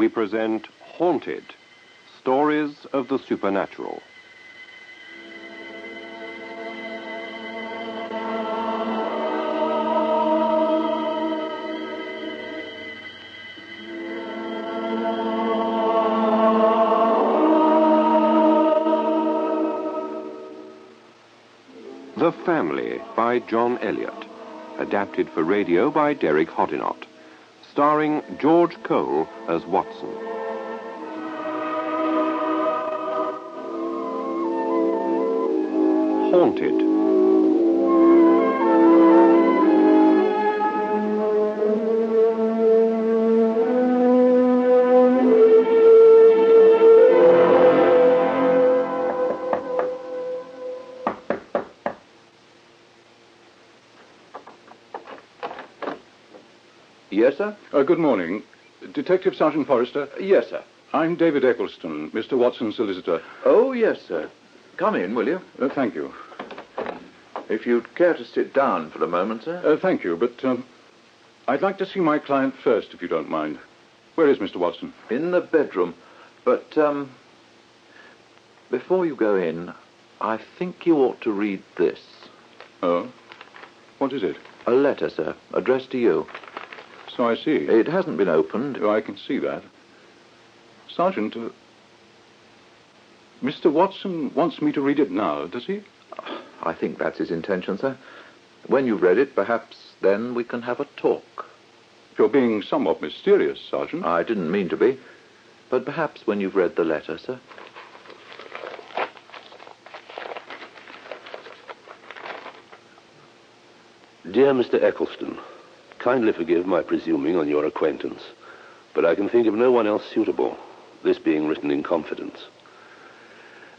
we present Haunted, Stories of the Supernatural. The Family by John Eliot, adapted for radio by Derek Hoddinott, starring George Cole as Watson. Haunted. Yes, sir? Good morning. Detective Sergeant Forrester? Yes, sir. I'm David Eccleston, Mr. Watson's solicitor. Oh, yes, sir. Come in, will you? Thank you. If you'd care to sit down for a moment, sir. Thank you, but I'd like to see my client first, if you don't mind. Where is Mr. Watson? In the bedroom. But, before you go in, I think you ought to read this. Oh? What is it? A letter, sir, addressed to you. So I see. It hasn't been opened. Oh, I can see that. Sergeant, Mr. Watson wants me to read it now, does he? I think that's his intention, sir. When you've read it, perhaps then we can have a talk. You're being somewhat mysterious, Sergeant. I didn't mean to be. But perhaps when you've read the letter, sir. Dear Mr. Eccleston, kindly forgive my presuming on your acquaintance, but I can think of no one else suitable, this being written in confidence.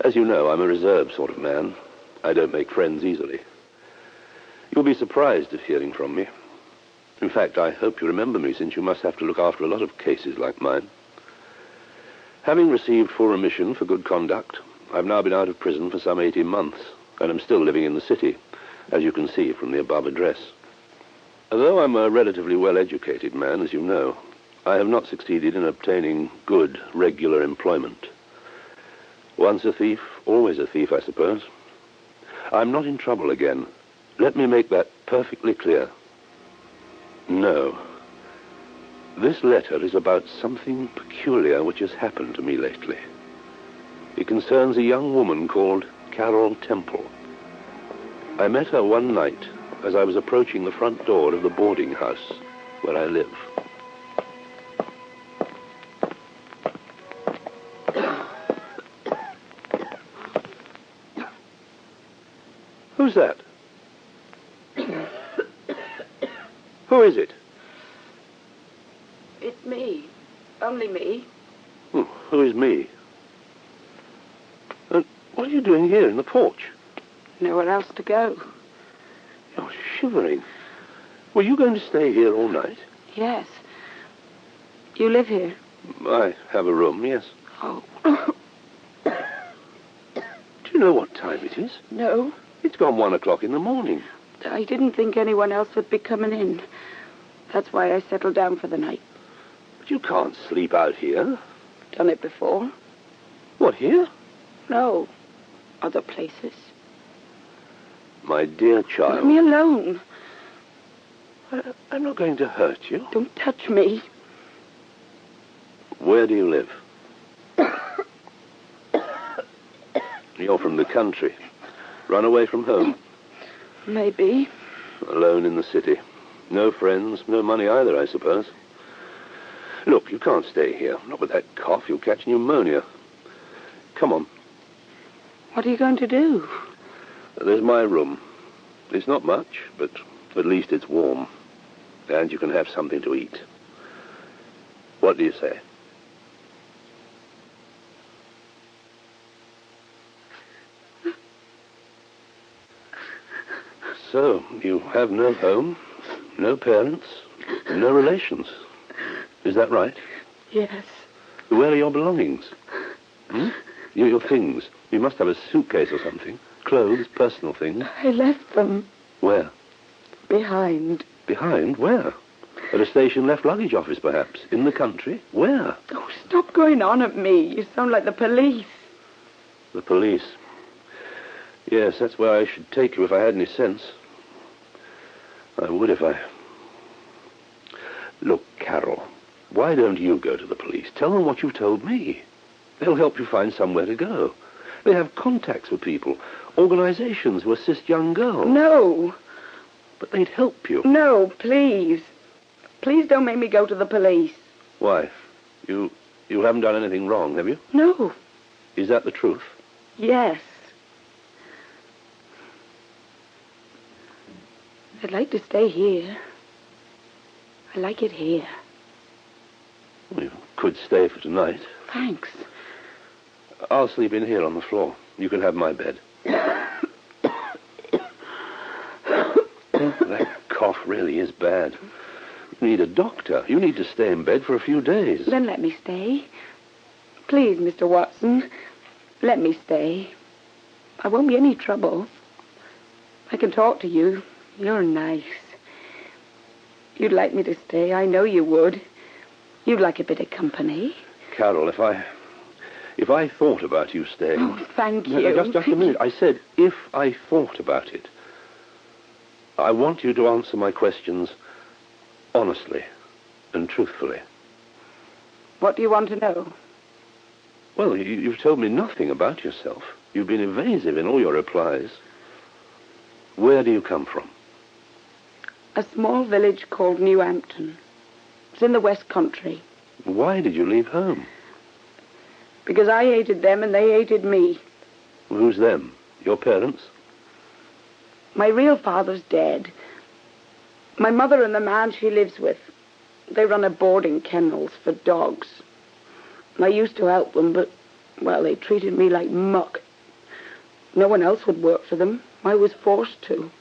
As you know, I'm a reserved sort of man. I don't make friends easily. You'll be surprised at hearing from me. In fact, I hope you remember me, since you must have to look after a lot of cases like mine. Having received full remission for good conduct, I've now been out of prison for some 18 months, and am still living in the city, as you can see from the above address. Although I'm a relatively well-educated man, as you know, I have not succeeded in obtaining good, regular employment. Once a thief, always a thief, I suppose. I'm not in trouble again. Let me make that perfectly clear. No. This letter is about something peculiar which has happened to me lately. It concerns a young woman called Carol Temple. I met her one night as I was approaching the front door of the boarding house where I live. Who's that? Who is it? It's me. Only me. Who is me? What are you doing here in the porch? Nowhere else to go. You're shivering. Were you going to stay here all night? Yes. You live here? I have a room, yes. Oh. Do you know what time it is? No. It's gone 1 o'clock in the morning. I didn't think anyone else would be coming in. That's why I settled down for the night. But you can't sleep out here. Done it before. What, here? No. Other places. My dear child. Leave me alone. I'm not going to hurt you. Don't touch me. Where do you live? You're from the country. Run away from home? Maybe. Alone in the city. No friends, no money either, I suppose. Look, you can't stay here. Not with that cough. You'll catch pneumonia. Come on. What are you going to do? There's my room. It's not much, but at least it's warm. And you can have something to eat. What do you say? So, you have no home, no parents, no relations. Is that right? Yes. Where are your belongings? Your things. You must have a suitcase or something. Clothes, personal things. I left them. Where? Behind. Behind? Where? At a station left luggage office, perhaps. In the country. Where? Oh, stop going on at me. You sound like the police. The police. Yes, that's where I should take you if I had any sense. I would if I... Look, Carol, why don't you go to the police? Tell them what you've told me. They'll help you find somewhere to go. They have contacts with people, organizations who assist young girls. No. But they'd help you. No, please. Please don't make me go to the police. Why? You haven't done anything wrong, have you? No. Is that the truth? Yes. I'd like to stay here. I like it here. You could stay for tonight. Thanks. I'll sleep in here on the floor. You can have my bed. That cough really is bad. You need a doctor. You need to stay in bed for a few days. Then let me stay. Please, Mr. Watson, let me stay. I won't be any trouble. I can talk to you. You're nice. You'd like me to stay. I know you would. You'd like a bit of company. Carol, if I thought about you staying... Oh, thank you. No, just a minute. I said, if I thought about it. I want you to answer my questions honestly and truthfully. What do you want to know? Well, you've told me nothing about yourself. You've been evasive in all your replies. Where do you come from? A small village called New Hampton. It's in the West Country. Why did you leave home? Because I hated them and they hated me. Who's them? Your parents? My real father's dead. My mother and the man she lives with, they run a boarding kennels for dogs. And I used to help them, but, well, they treated me like muck. No one else would work for them. I was forced to.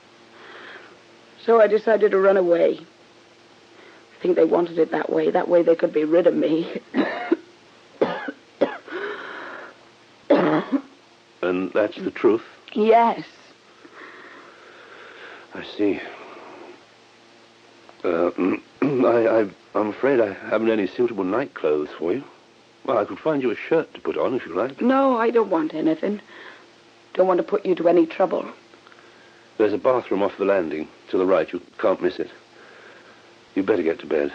So I decided to run away. I think they wanted it that way. That way they could be rid of me. And that's the truth? Yes. I see. I'm afraid I haven't any suitable night clothes for you. Well, I could find you a shirt to put on if you like. No, I don't want anything. Don't want to put you to any trouble. There's a bathroom off the landing to the right. You can't miss it. You'd better get to bed.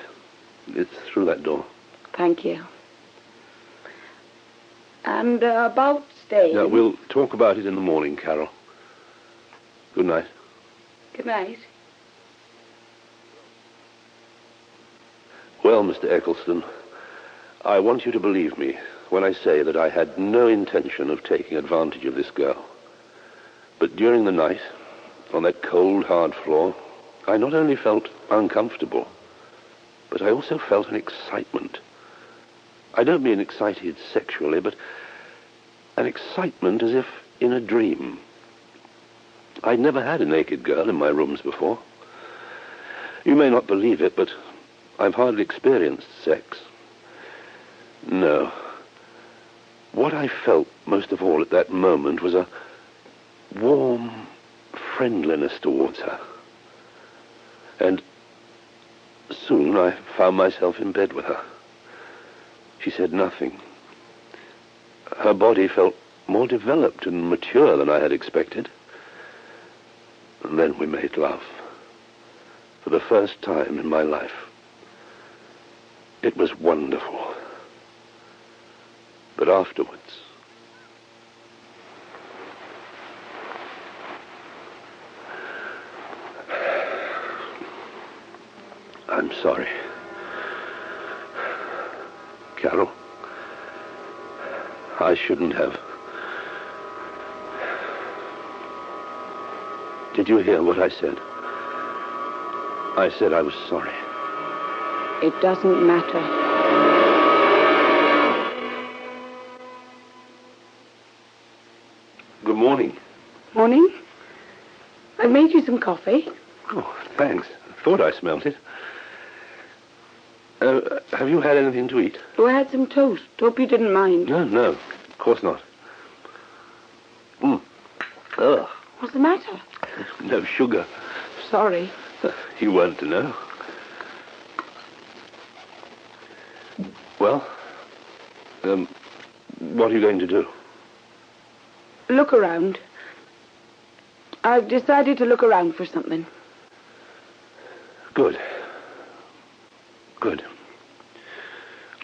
It's through that door. Thank you. And about staying... No, we'll talk about it in the morning, Carol. Good night. Good night. Well, Mr. Eccleston, I want you to believe me when I say that I had no intention of taking advantage of this girl. But during the night, on that cold, hard floor, I not only felt uncomfortable, but I also felt an excitement. I don't mean excited sexually, but an excitement as if in a dream. I'd never had a naked girl in my rooms before. You may not believe it, but I've hardly experienced sex. No. What I felt most of all at that moment was a warm friendliness towards her. And soon I found myself in bed with her. She said nothing. Her body felt more developed and mature than I had expected. And then we made love. For the first time in my life. It was wonderful. But afterwards... I'm sorry. Carol, I shouldn't have. Did you hear what I said? I said I was sorry. It doesn't matter. Good morning. Morning. I made you some coffee. Oh, thanks. I thought I smelt it. Have you had anything to eat? Oh, I had some toast. Hope you didn't mind. No, of course not. Ugh. What's the matter? No sugar. Sorry. You weren't to know. What are you going to do? Look around. I've decided to look around for something. Good. Good.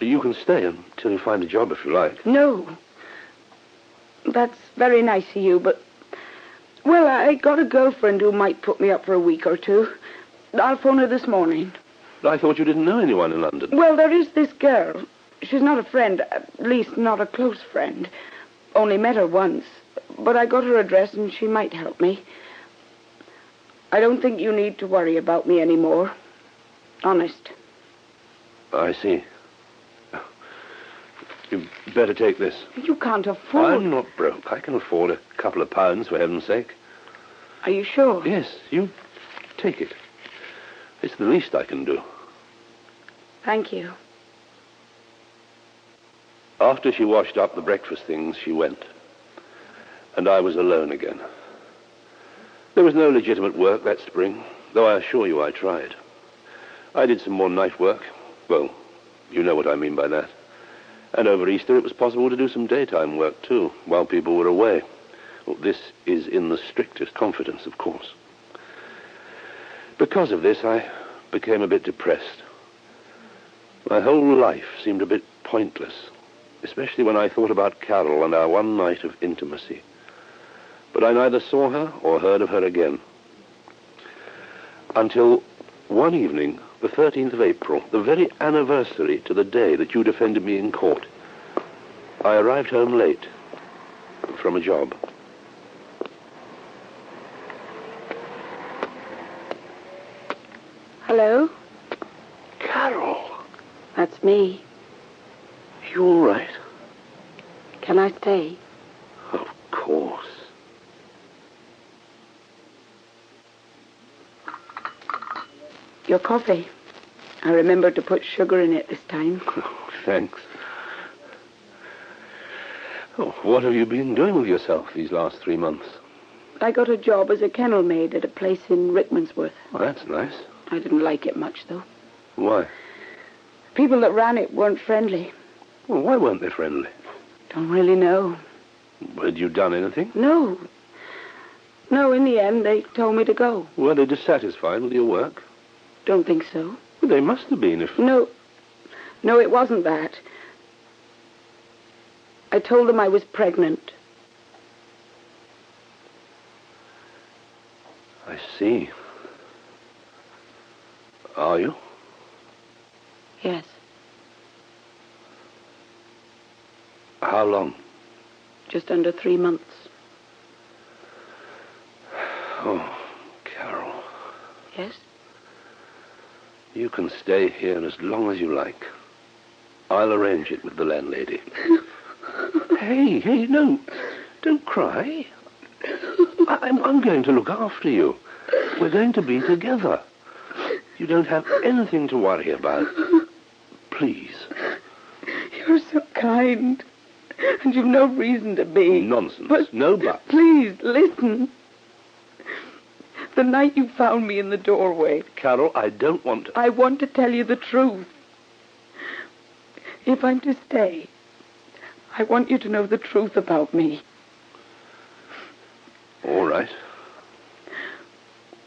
You can stay until you find a job if you like. No. That's very nice of you, but... Well, I got a girlfriend who might put me up for a week or two. I'll phone her this morning. I thought you didn't know anyone in London. Well, there is this girl. She's not a friend, at least not a close friend. Only met her once. But I got her address and she might help me. I don't think you need to worry about me anymore. Honest. I see. You'd better take this. You can't afford... I'm not broke. I can afford a couple of pounds, for heaven's sake. Are you sure? Yes, you take it. It's the least I can do. Thank you. After she washed up the breakfast things, she went. And I was alone again. There was no legitimate work that spring, though I assure you I tried. I did some more night work. Well, you know what I mean by that. And over Easter it was possible to do some daytime work, too, while people were away. Well, this is in the strictest confidence, of course. Because of this, I became a bit depressed. My whole life seemed a bit pointless, especially when I thought about Carol and our one night of intimacy. But I neither saw her or heard of her again. Until one evening, the 13th of April, the very anniversary to the day that you defended me in court, I arrived home late from a job. Hello? Carol, That's me. you all right? Can I stay? Of course. Your coffee. I remembered to put sugar in it this time. Oh, thanks. Oh, what have you been doing with yourself these last 3 months? I got a job as a kennel maid at a place in Rickmansworth. Oh, that's nice. I didn't like it much, though. Why? People that ran it weren't friendly. Well, why weren't they friendly? Don't really know. Had you done anything? No. No, in the end, they told me to go. Were they dissatisfied with your work? Don't think so. Well, they must have been if... No, it wasn't that. I told them I was pregnant. I see. Are you? Yes. How long? Just under 3 months. Oh, Carol. Yes? You can stay here as long as you like. I'll arrange it with the landlady. Hey, no. Don't cry. I'm going to look after you. We're going to be together. You don't have anything to worry about. Please. You're so kind. And you've no reason to be. Nonsense. But no buts. Please, listen. The night you found me in the doorway... Carol, I don't want to... I want to tell you the truth. If I'm to stay, I want you to know the truth about me. All right.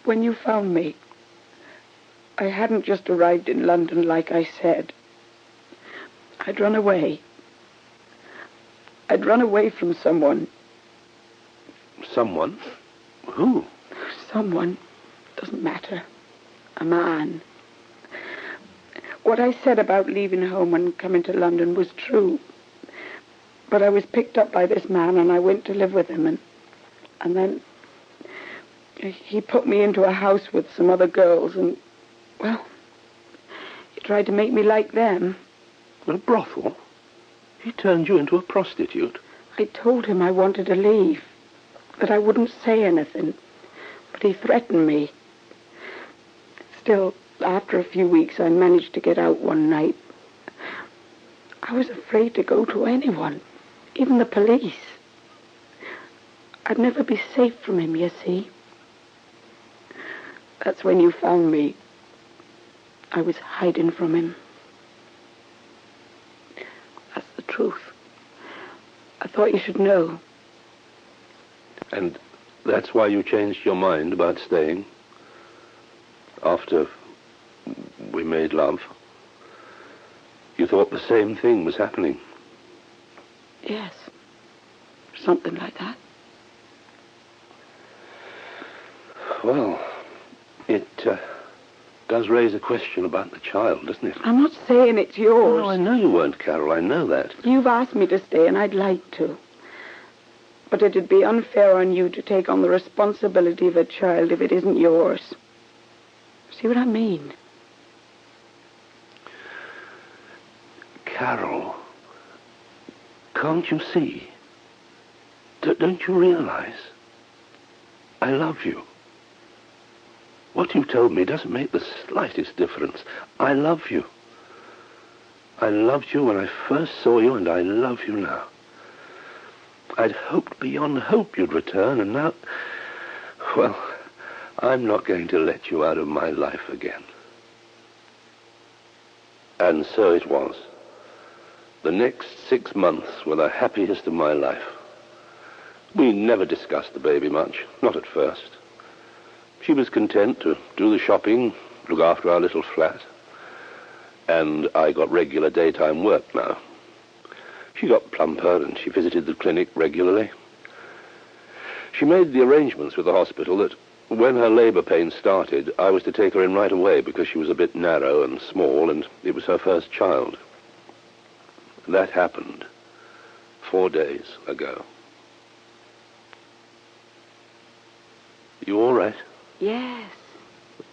When you found me, I hadn't just arrived in London like I said. I'd run away. I'd run away from someone. Someone? Who? Someone. Doesn't matter. A man. What I said about leaving home and coming to London was true. But I was picked up by this man and I went to live with him and then he put me into a house with some other girls and, well, he tried to make me like them. A brothel? He turned you into a prostitute? I told him I wanted to leave, that I wouldn't say anything, but he threatened me. Still, after a few weeks, I managed to get out one night. I was afraid to go to anyone, even the police. I'd never be safe from him, you see. That's when you found me. I was hiding from him. That's the truth. thought you should know. And that's why you changed your mind about staying? After we made love? You thought the same thing was happening? Yes. Something like that. Well, it does raise a question about the child, doesn't it? I'm not saying it's yours. Oh, I know you weren't, Carol. I know that. You've asked me to stay, and I'd like to. But it'd be unfair on you to take on the responsibility of a child if it isn't yours. See what I mean? Carol, can't you see? Don't you realize? I love you. What you told me doesn't make the slightest difference. I love you. I loved you when I first saw you, and I love you now. I'd hoped beyond hope you'd return, and now... Well, I'm not going to let you out of my life again. And so it was. The next 6 months were the happiest of my life. We never discussed the baby much, not at first. She was content to do the shopping, look after our little flat. And I got regular daytime work now. She got plumper and she visited the clinic regularly. She made the arrangements with the hospital that when her labor pains started, I was to take her in right away because she was a bit narrow and small and it was her first child. That happened 4 days ago. You all right? Yes.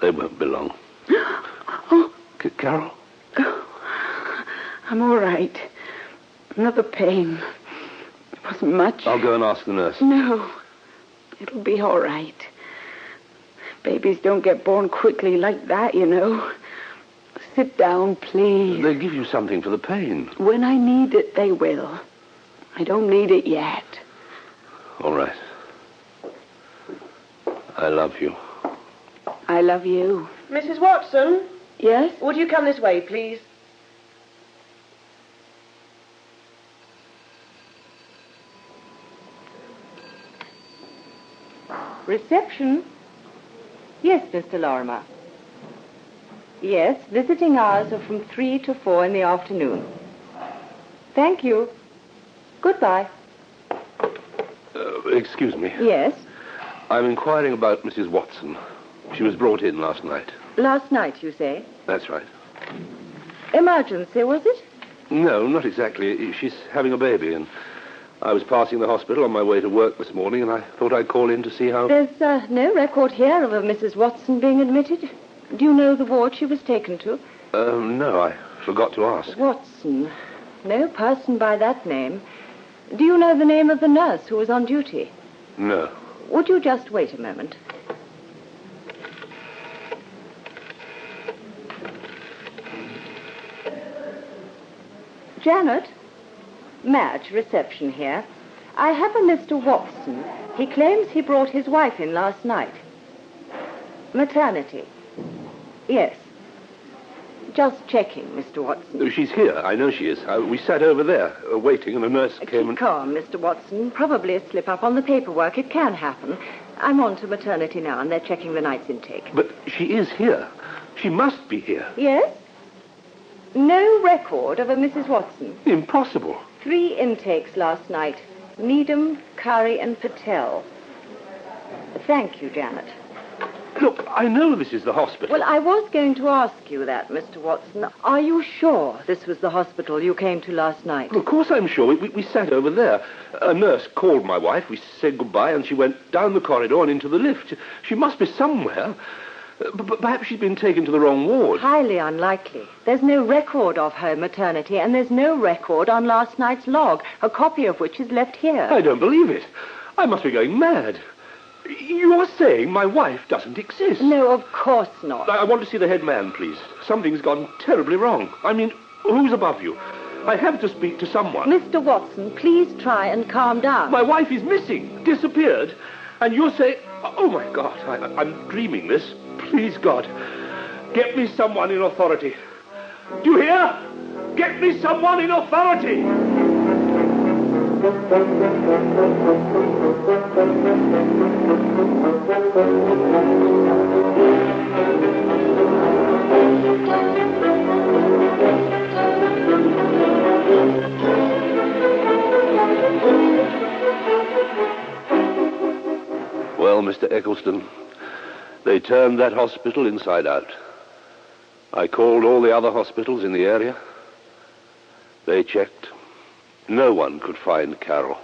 They won't be long. Oh. Carol? Oh, I'm all right. Another pain. It wasn't much. I'll go and ask the nurse. No. It'll be all right. Babies don't get born quickly like that, you know. Sit down, please. They'll give you something for the pain. When I need it, they will. I don't need it yet. All right. I love you. I love you. Mrs. Watson? Yes? Would you come this way, please? Reception? Yes, Mr. Lorimer. Yes, visiting hours are from 3 to 4 in the afternoon. Thank you. Goodbye. Excuse me. Yes? I'm inquiring about Mrs. Watson. She was brought in last night. Last night, you say? That's right. Emergency, was it? No, not exactly. She's having a baby, and I was passing the hospital on my way to work this morning, and I thought I'd call in to see how... There's no record here of a Mrs. Watson being admitted. Do you know the ward she was taken to? No, I forgot to ask. Watson. No person by that name. Do you know the name of the nurse who was on duty? No. Would you just wait a moment? Janet? Madge, reception here. I have a Mr. Watson. He claims he brought his wife in last night. Maternity. Yes. Just checking, Mr. Watson. She's here. I know she is. We sat over there, waiting, and a nurse came Keep and... calm, Mr. Watson. Probably a slip-up on the paperwork. It can happen. I'm on to maternity now, and they're checking the night's intake. But she is here. She must be here. Yes? No record of a Mrs. Watson. Impossible. 3 intakes last night. Needham, Curry, and Patel. Thank you, Janet. Look, I know this is the hospital. Well, I was going to ask you that, Mr. Watson. Are you sure this was the hospital you came to last night? Of course I'm sure. We sat over there. A nurse called my wife. We said goodbye, and she went down the corridor and into the lift. She must be somewhere. But perhaps she's been taken to the wrong ward. Highly unlikely. There's no record of her maternity, and there's no record on last night's log, a copy of which is left here. I don't believe it. I must be going mad. You're saying my wife doesn't exist? No, of course not. I want to see the head man, please. Something's gone terribly wrong. I mean, who's above you? I have to speak to someone. Mr. Watson, please try and calm down. My wife is missing, disappeared. And you're saying... Oh, my God, I'm dreaming this. Please, God, get me someone in authority. Do you hear? Get me someone in authority. Well, Mr. Eccleston, they turned that hospital inside out. I called all the other hospitals in the area. They checked. No one could find Carol.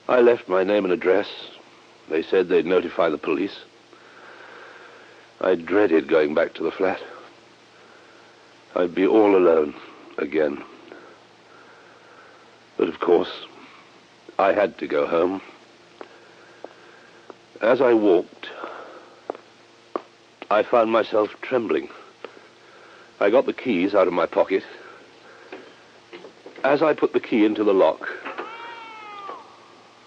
I left my name and address. They said they'd notify the police. I dreaded going back to the flat. I'd be all alone again. But of course, I had to go home. As I walked, I found myself trembling. I got the keys out of my pocket. As I put the key into the lock,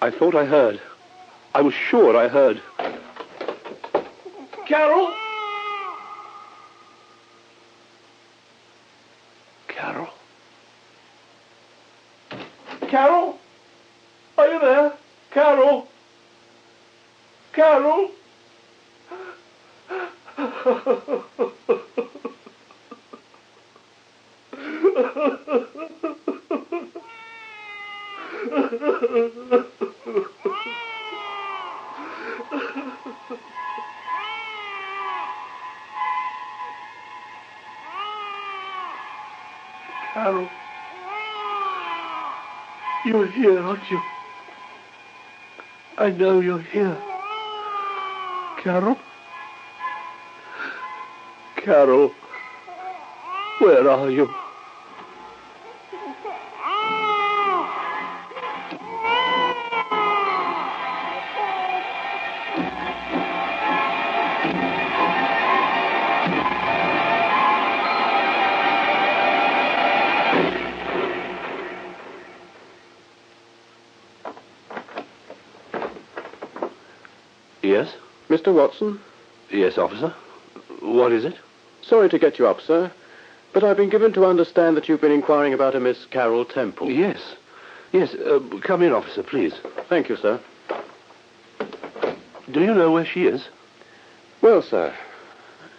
I thought I heard. I was sure I heard. Carol! Carol? Carol? Are you there? Carol? Carol? Carol, you're here, aren't you? I know you're here. Carol? Carol, where are you? Yes? Mr. Watson? Yes, officer. What is it? Sorry to get you up, sir, but I've been given to understand that you've been inquiring about a Miss Carol Temple. Yes. Yes, come in, officer, please. Thank you, sir. Do you know where she is? Well, sir,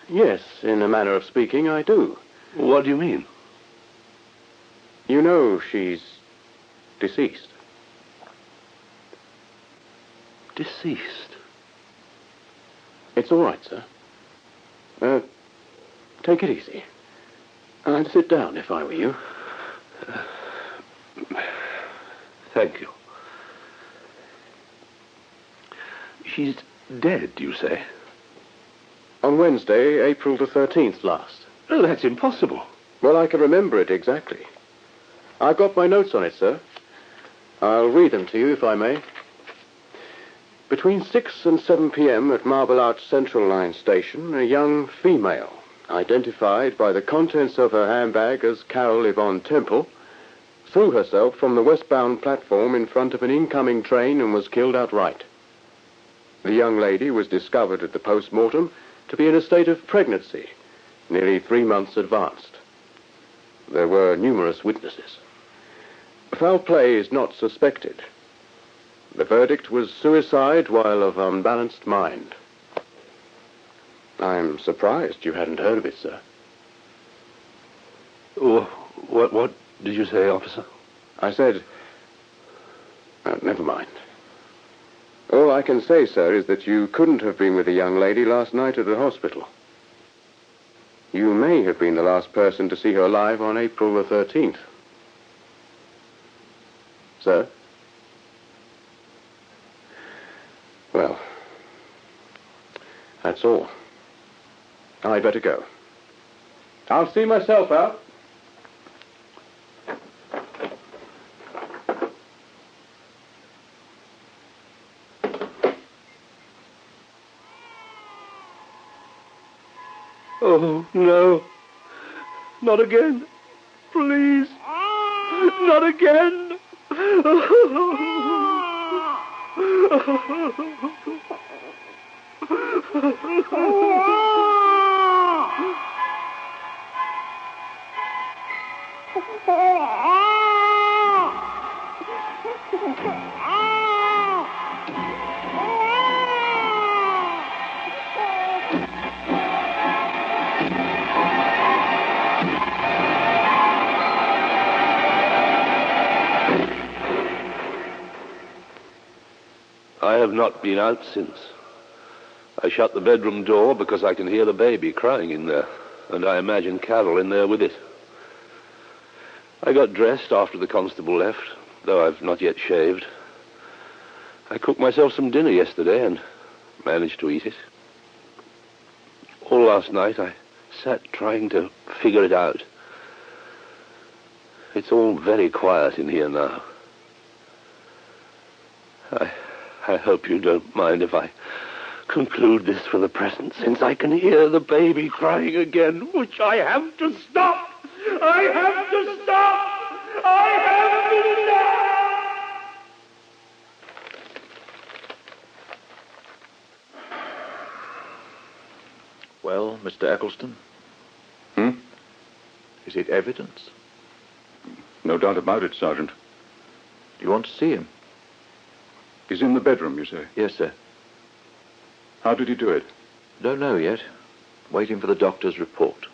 yes, in a manner of speaking, I do. What do you mean? You know she's deceased. Deceased? It's all right, sir. Take it easy. I'd sit down if I were you. Thank you. She's dead, you say? On Wednesday, April the 13th last. Oh, that's impossible. Well, I can remember it exactly. I've got my notes on it, sir. I'll read them to you, if I may. Between 6 and 7 p.m. at Marble Arch Central Line Station, a young female, identified by the contents of her handbag as Carol Yvonne Temple, threw herself from the westbound platform in front of an incoming train and was killed outright. The young lady was discovered at the post-mortem to be in a state of pregnancy, nearly 3 months advanced. There were numerous witnesses. Foul play is not suspected. The verdict was suicide while of unbalanced mind. I'm surprised you hadn't heard of it, sir. What did you say, officer? I said... never mind. All I can say, sir, is that you couldn't have been with the young lady last night at the hospital. You may have been the last person to see her alive on April the 13th. Sir? Well, that's all. I'd better go. I'll see myself out. Oh, no. Not again. Please. Not again. have not been out since. I shut the bedroom door because I can hear the baby crying in there, and I imagine Carol in there with it. I got dressed after the constable left, though I've not yet shaved. I cooked myself some dinner yesterday and managed to eat it. All last night I sat trying to figure it out. It's all very quiet in here now. I hope you don't mind if I conclude this for the present, since I can hear the baby crying again, which I have to stop. I have to stop. I have to stop. Well, Mr. Eccleston? Is it evidence? No doubt about it, Sergeant. Do you want to see him? He's in the bedroom, you say? Yes, sir. How did he do it? Don't know yet. Waiting for the doctor's report.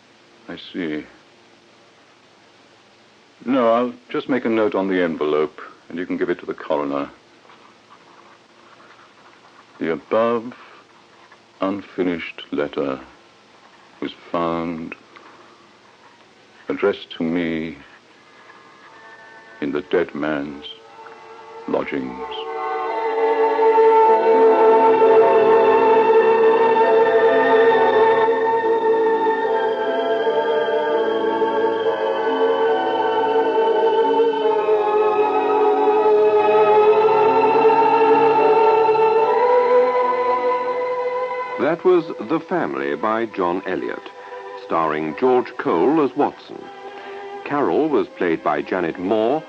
I see. No, I'll just make a note on the envelope, and you can give it to the coroner. The above unfinished letter was found addressed to me in the dead man's lodgings. That was The Family by John Elliott, starring George Cole as Watson. Carol was played by Janet Moore,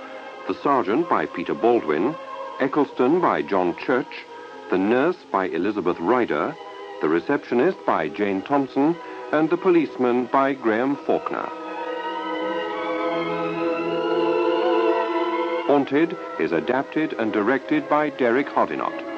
the sergeant by Peter Baldwin, Eccleston by John Church, the nurse by Elizabeth Ryder, the receptionist by Jane Thompson, and the policeman by Graham Faulkner. Haunted is adapted and directed by Derek Hodinott.